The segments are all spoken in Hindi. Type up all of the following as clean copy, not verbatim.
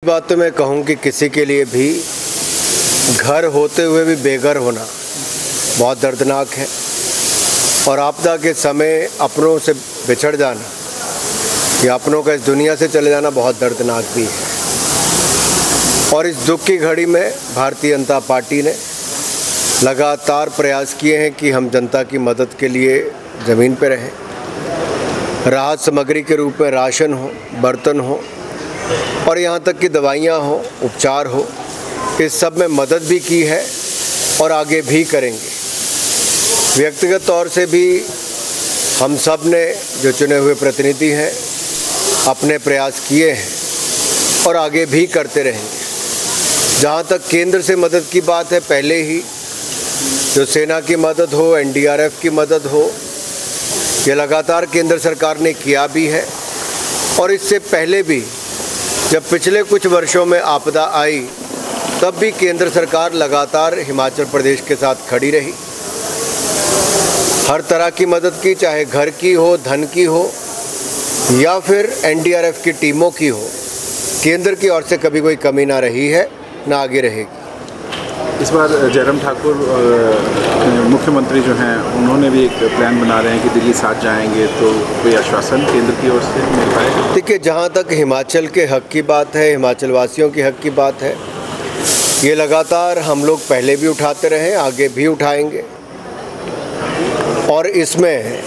बात तो मैं कहूँ कि किसी के लिए भी घर होते हुए भी बेघर होना बहुत दर्दनाक है, और आपदा के समय अपनों से बिछड़ जाना या अपनों का इस दुनिया से चले जाना बहुत दर्दनाक भी है। और इस दुख की घड़ी में भारतीय जनता पार्टी ने लगातार प्रयास किए हैं कि हम जनता की मदद के लिए ज़मीन पर रहें। राहत सामग्री के रूप में राशन हो, बर्तन हो, और यहाँ तक कि दवाइयाँ हो, उपचार हो, इस सब में मदद भी की है और आगे भी करेंगे। व्यक्तिगत तौर से भी हम सब ने जो चुने हुए प्रतिनिधि हैं अपने प्रयास किए हैं और आगे भी करते रहेंगे। जहाँ तक केंद्र से मदद की बात है, पहले ही जो सेना की मदद हो, एनडीआरएफ की मदद हो, ये लगातार केंद्र सरकार ने किया भी है। और इससे पहले भी जब पिछले कुछ वर्षों में आपदा आई, तब भी केंद्र सरकार लगातार हिमाचल प्रदेश के साथ खड़ी रही। हर तरह की मदद की, चाहे घर की हो, धन की हो, या फिर एनडीआरएफ की टीमों की हो। केंद्र की ओर से कभी कोई कमी ना रही है, ना आगे रहेगी। इस बार जयराम ठाकुर मुख्यमंत्री जो हैं, उन्होंने भी एक प्लान बना रहे हैं कि दिल्ली साथ जाएंगे, तो कोई आश्वासन केंद्र की ओर से मिल पाएगा? देखिए, जहाँ तक हिमाचल के हक की बात है, हिमाचल वासियों के हक की बात है, ये लगातार हम लोग पहले भी उठाते रहे, आगे भी उठाएंगे। और इसमें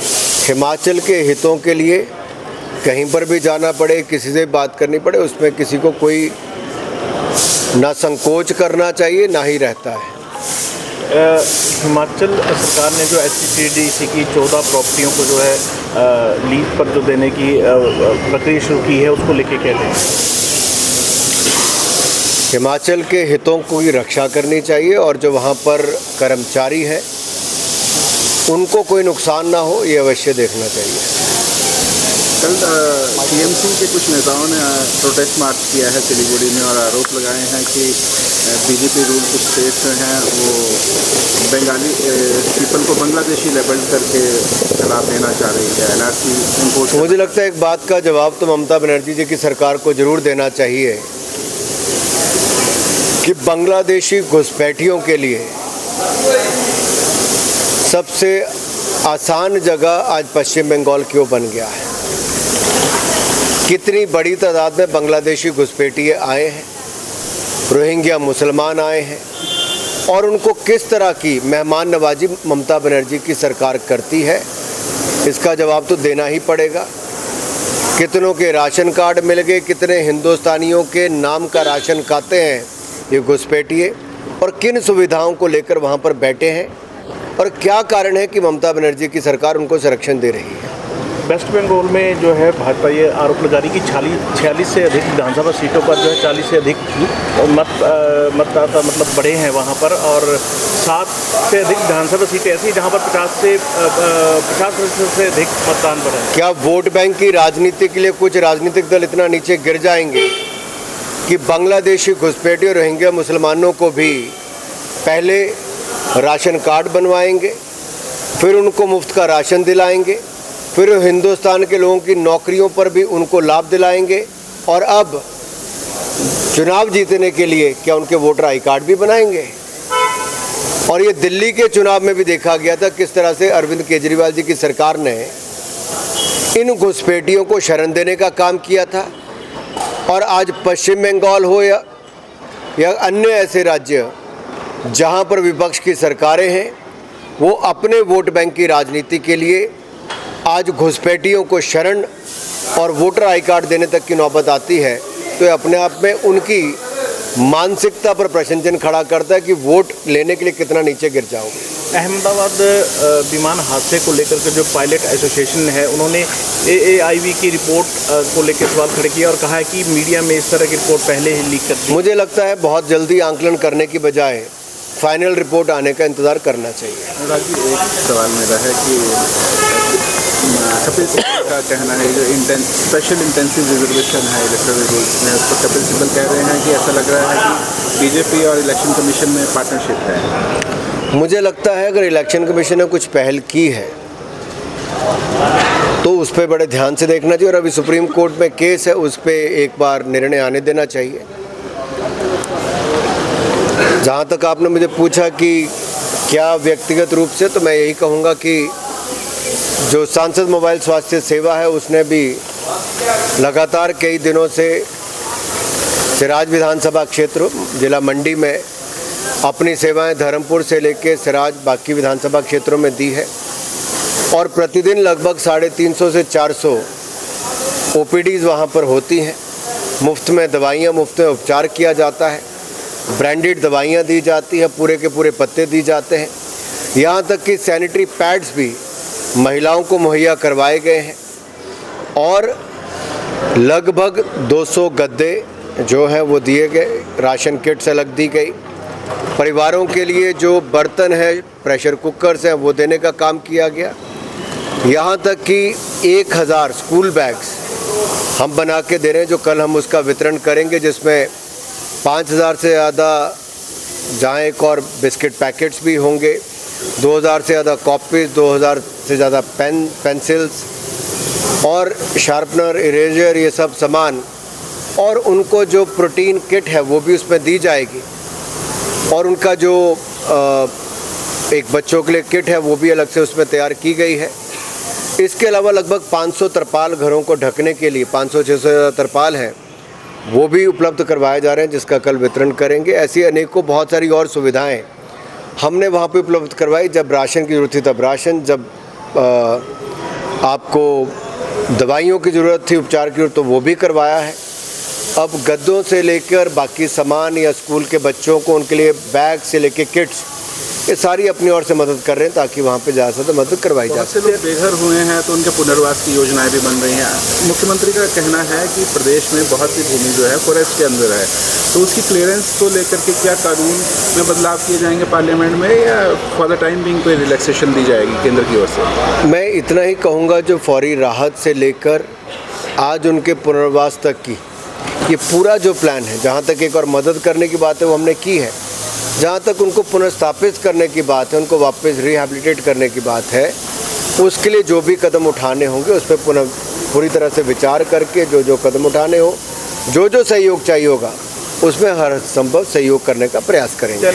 हिमाचल के हितों के लिए कहीं पर भी जाना पड़े, किसी से बात करनी पड़े, उसमें किसी को कोई ना संकोच करना चाहिए, ना ही रहता है। हिमाचल सरकार ने जो SCCDC की 14 प्रॉपर्टियों को जो है लीज पर जो देने की प्रक्रिया शुरू की है, उसको लेके क्या कहें? हिमाचल के हितों की रक्षा करनी चाहिए, और जो वहाँ पर कर्मचारी हैं उनको कोई नुकसान ना हो, ये अवश्य देखना चाहिए। कल TMC के कुछ नेताओं ने प्रोटेस्ट मार्च किया है सिलीगुड़ी में और आरोप लगाए हैं कि बीजेपी रूल कुछ स्टेट्स हैं वो बंगाली पीपल को बांग्लादेशी लेबल करके जवाब देना चाह रही है। NRC import. मुझे लगता है एक बात का जवाब तो ममता बनर्जी जी की सरकार को ज़रूर देना चाहिए कि बांग्लादेशी घुसपैठियों के लिए सबसे आसान जगह आज पश्चिम बंगाल क्यों बन गया है। कितनी बड़ी तादाद में बांग्लादेशी घुसपैठिए आए हैं, रोहिंग्या मुसलमान आए हैं, और उनको किस तरह की मेहमान नवाजी ममता बनर्जी की सरकार करती है, इसका जवाब तो देना ही पड़ेगा। कितनों के राशन कार्ड मिल गए, कितने हिंदुस्तानियों के नाम का राशन खाते हैं ये घुसपैठिए, और किन सुविधाओं को लेकर वहाँ पर बैठे हैं, और क्या कारण है कि ममता बनर्जी की सरकार उनको संरक्षण दे रही है। वेस्ट बंगाल में जो है भाजपा ये आरोप लगा रही कि 46 से अधिक विधानसभा सीटों पर जो है 40 से अधिक मतदाता मतलब बढ़े हैं वहाँ पर, और 7 से अधिक विधानसभा सीटें ऐसी जहाँ पर 50% से अधिक मतदान बढ़ा है। क्या वोट बैंक की राजनीति के लिए कुछ राजनीतिक दल इतना नीचे गिर जाएंगे कि बांग्लादेशी घुसपैठियों, रोहिंग्या मुसलमानों को भी पहले राशन कार्ड बनवाएंगे, फिर उनको मुफ्त का राशन दिलाएंगे, फिर हिंदुस्तान के लोगों की नौकरियों पर भी उनको लाभ दिलाएंगे, और अब चुनाव जीतने के लिए क्या उनके वोटर आई कार्ड भी बनाएंगे। और ये दिल्ली के चुनाव में भी देखा गया था किस तरह से अरविंद केजरीवाल जी की सरकार ने इन घुसपैठियों को शरण देने का काम किया था। और आज पश्चिम बंगाल हो या अन्य ऐसे राज्य जहां पर विपक्ष की सरकारें हैं, वो अपने वोट बैंक की राजनीति के लिए आज घुसपैठियों को शरण और वोटर आई कार्ड देने तक की नौबत आती है, तो ये अपने आप में उनकी मानसिकता पर प्रश्नचिन्ह खड़ा करता है कि वोट लेने के लिए कितना नीचे गिर जाओगे। अहमदाबाद विमान हादसे को लेकर के जो पायलट एसोसिएशन है, उन्होंने AAIV की रिपोर्ट को लेकर सवाल खड़े किया और कहा है कि मीडिया में इस तरह की रिपोर्ट पहले ही लीक कर दी। मुझे लगता है बहुत जल्दी आंकलन करने की बजाय फाइनल रिपोर्ट आने का इंतज़ार करना चाहिए। अनुराग जी, एक सवाल मेरा है कि कपिल सिब्बल का कहना है जो स्पेशल इंटेंसिव रिजर्वेशन है इलेक्टोरल रूल्स में, उस पर कपिल सिब्बल कह रहे हैं कि ऐसा लग रहा है कि बीजेपी और इलेक्शन कमीशन में पार्टनरशिप है। मुझे लगता है अगर इलेक्शन कमीशन ने कुछ पहल की है तो उस पर बड़े ध्यान से देखना चाहिए, और अभी सुप्रीम कोर्ट में केस है, उस पर एक बार निर्णय आने देना चाहिए। जहाँ तक आपने मुझे पूछा कि क्या व्यक्तिगत रूप से, तो मैं यही कहूँगा कि जो सांसद मोबाइल स्वास्थ्य सेवा है उसने भी लगातार कई दिनों से सिराज विधानसभा क्षेत्र जिला मंडी में अपनी सेवाएं धर्मपुर से लेकर सिराज बाकी विधानसभा क्षेत्रों में दी है और प्रतिदिन लगभग 350 से 400 ओपीडीज़ वहाँ पर होती हैं। मुफ्त में दवाइयाँ, मुफ्त में उपचार किया जाता है, ब्रांडेड दवाइयाँ दी जाती हैं, पूरे के पूरे पत्ते दिए जाते हैं, यहाँ तक कि सैनिटरी पैड्स भी महिलाओं को मुहैया करवाए गए हैं और लगभग 200 गद्दे जो हैं वो दिए गए, राशन किट्स अलग दी गई, परिवारों के लिए जो बर्तन है, प्रेशर कुकर्स हैं, वो देने का काम किया गया। यहाँ तक कि 1000 स्कूल बैग्स हम बना के दे रहे हैं, जो कल हम उसका वितरण करेंगे, जिसमें 5000 से ज़्यादा जाएक और बिस्किट पैकेट्स भी होंगे, 2000 से ज़्यादा कॉपीज़, 2000 से ज़्यादा पेंसिल्स और शार्पनर, इरेजर, ये सब सामान, और उनको जो प्रोटीन किट है वो भी उसमें दी जाएगी और उनका जो एक बच्चों के लिए किट है वो भी अलग से उसमें तैयार की गई है। इसके अलावा लगभग 500 तरपाल घरों को ढकने के लिए 500-600 तरपाल हैं, वो भी उपलब्ध करवाए जा रहे हैं, जिसका कल वितरण करेंगे। ऐसी अनेकों बहुत सारी और सुविधाएं हमने वहाँ पे उपलब्ध करवाई। जब राशन की ज़रूरत थी तब राशन, जब आपको दवाइयों की ज़रूरत थी, उपचार की ज़रूरत, तो वो भी करवाया है। अब गद्दों से लेकर बाकी सामान या स्कूल के बच्चों को उनके लिए बैग से लेकर किट्स, ये सारी अपनी ओर से मदद कर रहे हैं ताकि वहाँ पे ज़्यादा से मदद करवाई जा सके। लोग बेघर हुए हैं तो उनके पुनर्वास की योजनाएं भी बन रही हैं। मुख्यमंत्री का कहना है कि प्रदेश में बहुत सी भूमि जो है फॉरेस्ट के अंदर है, तो उसकी क्लियरेंस को लेकर के क्या कानून में बदलाव किए जाएंगे पार्लियामेंट में, या फॉर द टाइम बिंग कोई रिलैक्सेशन दी जाएगी केंद्र की ओर से? मैं इतना ही कहूँगा, जो फौरी राहत से लेकर आज उनके पुनर्वास तक की ये पूरा जो प्लान है, जहाँ तक एक और मदद करने की बात है वो हमने की है, जहाँ तक उनको पुनर्स्थापित करने की बात है, उनको वापस रिहैबिलिटेट करने की बात है, उसके लिए जो भी कदम उठाने होंगे उस पर पूरी तरह से विचार करके जो कदम उठाने हो, जो सहयोग चाहिए होगा उसमें हर संभव सहयोग करने का प्रयास करेंगे।